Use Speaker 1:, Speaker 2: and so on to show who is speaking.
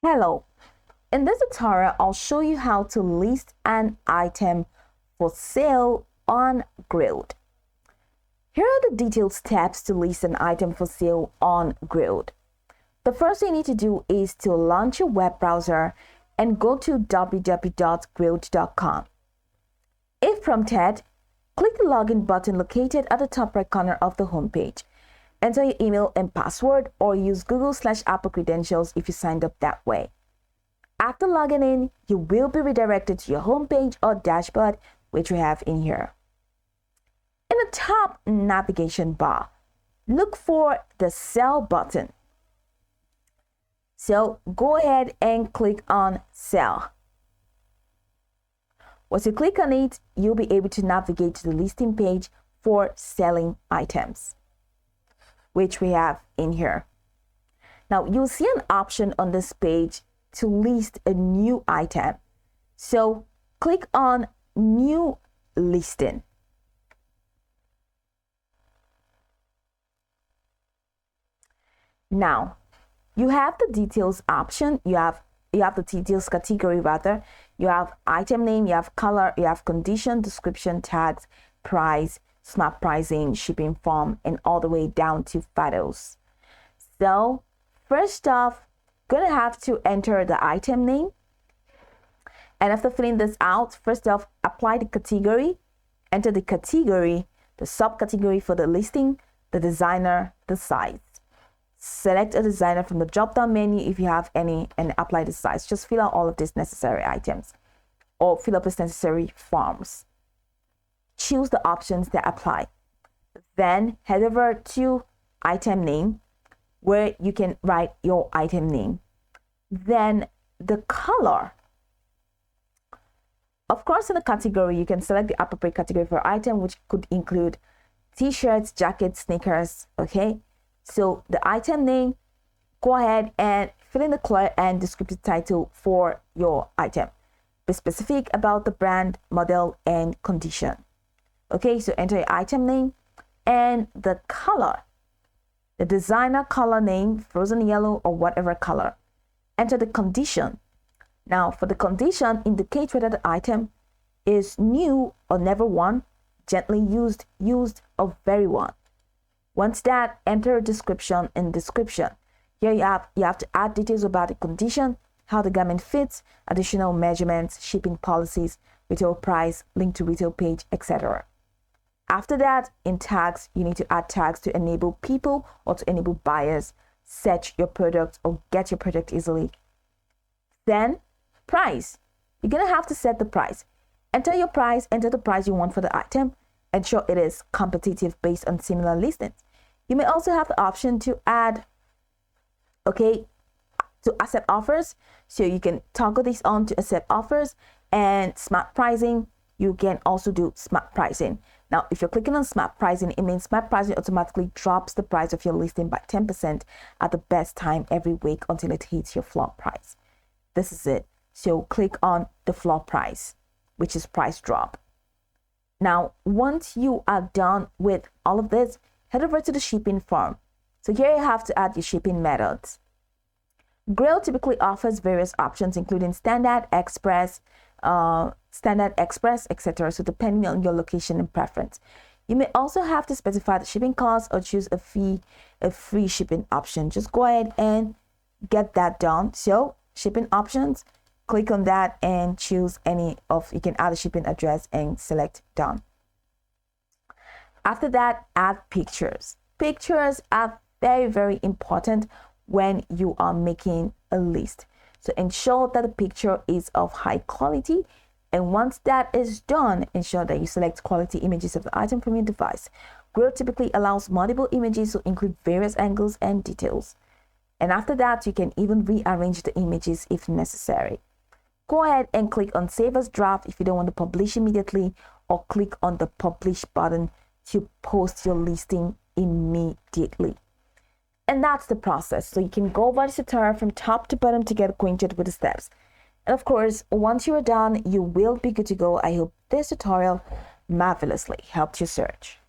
Speaker 1: Hello, in this tutorial, I'll show you how to list an item for sale on Grailed. Here are the detailed steps to list an item for sale on Grailed. The first thing you need to do is to launch your web browser and go to www.grailed.com. If prompted, click the login button located at the top right corner of the homepage. Enter your email and password or use Google/Apple credentials if you signed up that way. After logging in, you will be redirected to your homepage or dashboard, which we have in here. In the top navigation bar, look for the Sell button. So go ahead and click on Sell. Once you click on it, you'll be able to navigate to the listing page for selling items, which we have in here. Now you'll see an option on this page to list a new item. So click on New Listing. Now you have the details option. You have the details category rather. You have item name, you have color, you have condition, description, tags, price, smart pricing, shipping form, and all the way down to photos. So first off, gonna have to enter the item name. And after filling this out, first off, apply the category, enter the category, the subcategory for the listing, the designer, the size. Select a designer from the drop-down menu if you have any and apply the size. Just fill out all of these necessary items or fill up the necessary forms. Choose the options that apply. Then head over to item name where you can write your item name. Then the color. Of course, in the category, you can select the appropriate category for item, which could include t-shirts, jackets, sneakers, okay? So the item name, go ahead and fill in the color and descriptive title for your item. Be specific about the brand, model, and condition. Okay, so enter your item name and the color. The designer color name, frozen yellow or whatever color. Enter the condition. Now for the condition, indicate whether the item is new or never worn, gently used, or very worn. Once that, enter a description in description. Here you have to add details about the condition, how the garment fits, additional measurements, shipping policies, retail price, link to retail page, etc. After that, in tags, you need to add tags to enable people or to enable buyers search your product or get your product easily. Then, price. You're going to have to set the price. Enter your price, enter the price you want for the item. Ensure it is competitive based on similar listings. You may also have the option to add, to accept offers. So you can toggle this on to accept offers, and smart pricing. You can also do smart pricing. Now, if you're clicking on smart pricing, it means smart pricing automatically drops the price of your listing by 10% at the best time every week until it hits your floor price. This is it. So click on the floor price, which is price drop. Now, once you are done with all of this, head over to the shipping form. So here you have to add your shipping methods. Grailed typically offers various options, including standard, express, etc. So depending on your location and preference. You may also have to specify the shipping cost or choose a free shipping option. Just go ahead and get that done. So shipping options, click on that and choose you can add a shipping address and select done. After that, add pictures. Pictures are very, very important when you are making a list. So ensure that the picture is of high quality. And once that is done, ensure that you select quality images of the item from your device. Grailed typically allows multiple images to include various angles and details. And after that, you can even rearrange the images if necessary. Go ahead and click on Save as Draft if you don't want to publish immediately, or click on the Publish button to post your listing immediately. And that's the process. So you can go over this tutorial from top to bottom to get acquainted with the steps. And of course, once you are done, you will be good to go. I hope this tutorial marvelously helped your search.